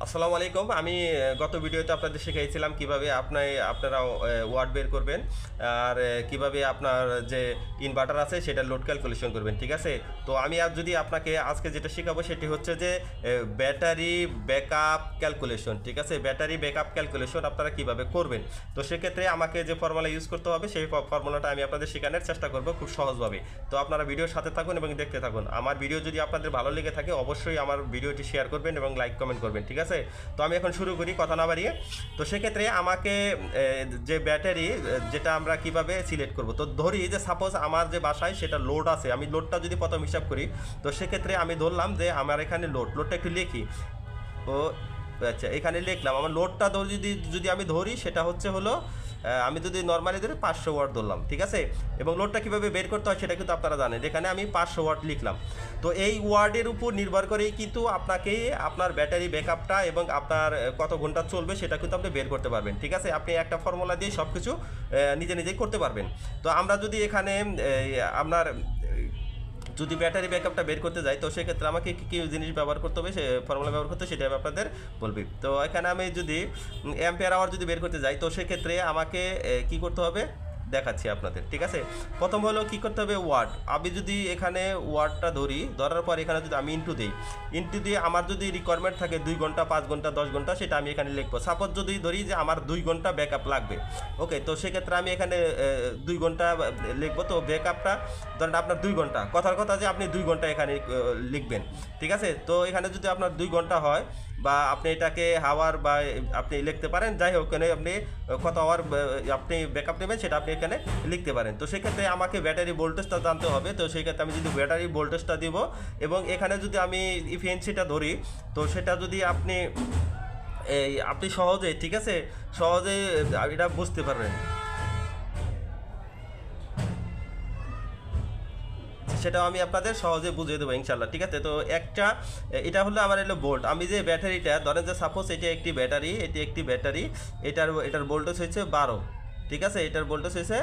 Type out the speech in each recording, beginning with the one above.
আসসালামু আলাইকুম। আমি গত ভিডিওতে আপনাদের শিখিয়েছিলাম কিভাবে আপনারা ওয়াট বের করবেন আর কিভাবে আপনার যে ইনভার্টার আছে সেটা লোড ক্যালকুলেশন করবেন, ঠিক আছে। তো আমি যদি আপনাকে আজকে যেটা শেখাবো সেটি হচ্ছে যে ব্যাটারি ব্যাকআপ ক্যালকুলেশন, ঠিক আছে। ব্যাটারি ব্যাকআপ ক্যালকুলেশন আপনারা কিভাবে করবেন। তো সেক্ষেত্রে আমাকে যে ফর্মুলা ইউজ করতে হবে সেই ফর্মুলাটা আমি আপনাদের শেখানোর চেষ্টা করব খুব সহজভাবে। তো আপনারা ভিডিওর সাথে থাকুন এবং দেখতে থাকুন। আমার ভিডিও যদি আপনাদের ভালো লেগে থাকে অবশ্যই আমার ভিডিওটি শেয়ার করবেন এবং লাইক কমেন্ট করবেন, ঠিক আছে। তো আমি এখন শুরু করি কথা না বাড়িয়ে। তো সেক্ষেত্রে আমাকে যে ব্যাটারি যেটা আমরা কিভাবে সিলেক্ট করব, তো ধরি যে সাপোজ আমার যে বাসায় সেটা লোড আছে, আমি লোডটা যদি প্রথম হিসাব করি, তো সেক্ষেত্রে আমি ধরলাম যে আমার এখানে লোডটা একটু লিখি। ও আচ্ছা, এখানে লিখলাম আমার লোডটা যদি আমি ধরি সেটা হলো আমি যদি নর্মালি ধরি 500 ওয়াট ধরলাম, ঠিক আছে। এবং লোডটা কীভাবে বের করতে হয় সেটা কিন্তু আপনারা জানেন। এখানে আমি 500 ওয়াট লিখলাম। তো এই ওয়ার্ডের উপর নির্ভর করেই কিন্তু আপনাকে আপনার ব্যাটারি ব্যাকআপটা এবং আপনার কত ঘন্টা চলবে সেটা কিন্তু আপনি বের করতে পারবেন, ঠিক আছে। আপনি একটা ফর্মুলা দিয়ে সব কিছু নিজেই করতে পারবেন। তো আমরা যদি এখানে আপনার যদি ব্যাটারি ব্যাকআপটা বের করতে যাই, তো সেক্ষেত্রে আমাকে কী কী জিনিস ব্যবহার করতে হবে, সে ফর্মুলা ব্যবহার করতে সেটা আমি আপনাদের বলবি। তো এখানে আমি যদি অ্যাম্পিয়ার আওয়ার যদি বের করতে যাই, তো সেক্ষেত্রে আমাকে কি করতে হবে দেখাচ্ছি আপনাদের, ঠিক আছে। প্রথম হলো কী করতে হবে, ওয়াট। আমি যদি এখানে ওয়াটটা ধরার পর এখানে যদি আমি ইন্টু দিয়ে আমার যদি রিকোয়ারমেন্ট থাকে 2 ঘন্টা 5 ঘন্টা 10 ঘন্টা সেটা আমি এখানে লিখবো। সাপোজ যদি ধরি যে আমার 2 ঘন্টা ব্যাকআপ লাগবে, ওকে, তো সেক্ষেত্রে আমি এখানে 2 ঘন্টা লিখবো। তো ব্যাকআপটা ধরেন আপনার 2 ঘন্টা, কথার কথা যে আপনি 2 ঘন্টা এখানে লিখবেন, ঠিক আছে। তো এখানে যদি আপনার 2 ঘন্টা হয় বা আপনি এটাকে হাওয়ার বা আপনি লিখতে পারেন, যাই হোক এখানে আপনি কত আওয়ার আপনি ব্যাকআপ নেবেন সেটা আপনি এখানে লিখতে পারেন। তো সেক্ষেত্রে আমাকে ব্যাটারি ভোল্টেজটা জানতে হবে। তো সেক্ষেত্রে আমি যদি ব্যাটারি ভোল্টেজটা দিব এবং এখানে যদি আমি ইফিসিয়েন্সিটা ধরি, তো সেটা যদি আপনি সহজে, ঠিক আছে, সহজে এটা বুঝতে পারবেন, সেটাও আমি আপনাদের সহজে বুঝিয়ে দেবো ইনশাল্লাহ, ঠিক আছে। তো এটা হলো আমার ভোল্ট। আমি যে ব্যাটারিটা ধরেন যে সাপোজ এটি একটি ব্যাটারি, এটার ভোল্টেজ হয়েছে 12, ঠিক আছে। এটার ভোল্টেজ হয়েছে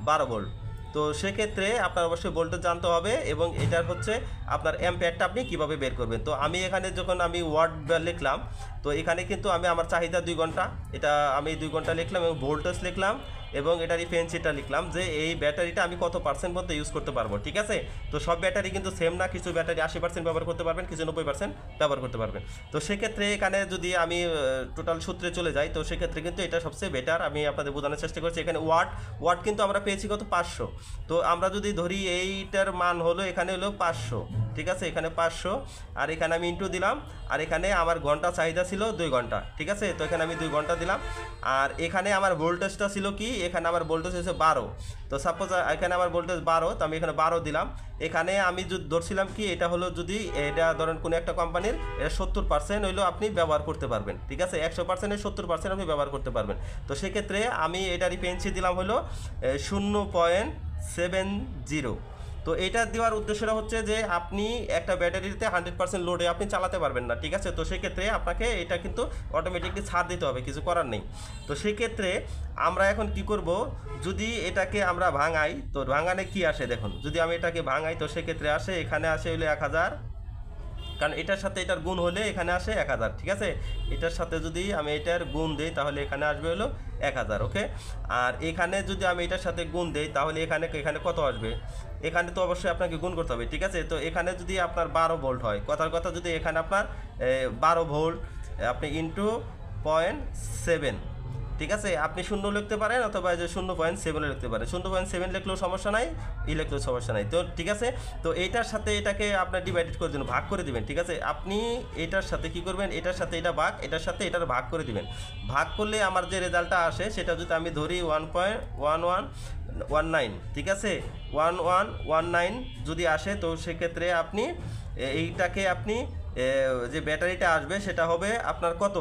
12 ভোল্ট। তো সেক্ষেত্রে আপনার অবশ্যই ভোল্টেজ জানতে হবে এবং এটার হচ্ছে আপনার অ্যাম্পিয়ারটা আপনি কীভাবে বের করবেন। তো আমি এখানে যখন আমি ওয়াট লিখলাম, তো এখানে কিন্তু আমি আমার চাহিদা 2 ঘন্টা, এটা আমি 2 ঘন্টা লিখলাম এবং ভোল্টেজ লিখলাম এবং এটার ইফিসিয়েন্সিটা লিখলাম যে এই ব্যাটারিটা আমি কত পার্সেন্ট মধ্যে ইউজ করতে পারবো, ঠিক আছে। তো সব ব্যাটারি কিন্তু সেম না, কিছু ব্যাটারি 80% ব্যবহার করতে পারবেন, কিছু 90% ব্যবহার করতে পারবেন। তো সেক্ষেত্রে এখানে যদি আমি টোটাল সূত্রে চলে যাই, তো সেক্ষেত্রে কিন্তু এটা সবচেয়ে বেটার। আমি আপনাদের বোঝানোর চেষ্টা করছি। এখানে ওয়াট কিন্তু আমরা পেয়েছি কত, 500। তো আমরা যদি ধরি এইটার মান হলো এখানে হলো 500, ঠিক আছে। এখানে 500 আর এখানে আমি ইন্টু দিলাম, আর এখানে আমার ঘন্টা চাহিদা ছিল 2 ঘন্টা, ঠিক আছে। তো এখানে আমি 2 ঘন্টা দিলাম। আর এখানে আমার ভোল্টেজটা ছিল কি, এখানে আমার ভোল্টেজ হচ্ছে 12। তো সাপোজ এখানে আমার ভোল্টেজ 12, তো আমি এখানে 12 দিলাম। এখানে আমি যদি ধরছিলাম কি, এটা হলো যদি এটা ধরেন কোনো একটা কোম্পানির এটা 70% হইলো আপনি ব্যবহার করতে পারবেন, ঠিক আছে। 100%-এর 70% আপনি ব্যবহার করতে পারবেন। তো সেক্ষেত্রে আমি এটারই পেন্সি দিলাম হলো 0.70। তো এটা দেওয়ার উদ্দেশ্যটা হচ্ছে যে আপনি একটা ব্যাটারিতে 100% লোডে আপনি চালাতে পারবেন না, ঠিক আছে। তো সেক্ষেত্রে আপনাকে এটা কিন্তু অটোমেটিকলি ছাড় দিতে হবে, কিছু করার নেই। তো সেক্ষেত্রে আমরা এখন কি করব, যদি এটাকে আমরা ভাঙাই, তো ভাঙানে কি আসে দেখুন। যদি আমি এটাকে ভাঙাই, তো সেক্ষেত্রে এখানে আসে হলো 1000, কারণ এটার সাথে এটার গুণ হলে এখানে আসে 1000, ঠিক আছে। এটার সাথে যদি আমি এটার গুণ দিই তাহলে এখানে আসবে হলো 1000, ওকে। আর এখানে যদি আমি এটার সাথে গুণ দিই তাহলে এখানে কত আসবে, এখানে তো অবশ্যই আপনাকে গুণ করতে হবে, ঠিক আছে। তো এখানে যদি আপনার 12 ভোল্ট হয়, কথার কথা যদি এখানে আপনার 12 ভোল্ট আপনি ইন্টু 0.7, ঠিক আছে। আপনি 0 লিখতে পারেন অথবা যে 0.7 লিখতে পারেন। 0.7 লিখলেও সমস্যা নাই, লিখলেও সমস্যা নাই। তো ঠিক আছে। তো এইটার সাথে এটাকে আপনার ডিভাইডেড করে দেবেন, ভাগ করে দিবেন, ঠিক আছে। আপনি এটার সাথে কি করবেন, এটার সাথে এটা ভাগ, এটার সাথে এটার ভাগ করে দিবেন। ভাগ করলে আমার যে রেজাল্টটা আসে সেটা যদি আমি ধরি 1.1119, ঠিক আছে। 1119 যদি আসে, তো সেক্ষেত্রে আপনি এইটাকে আপনি যে ব্যাটারিটা আসবে সেটা হবে আপনার কত,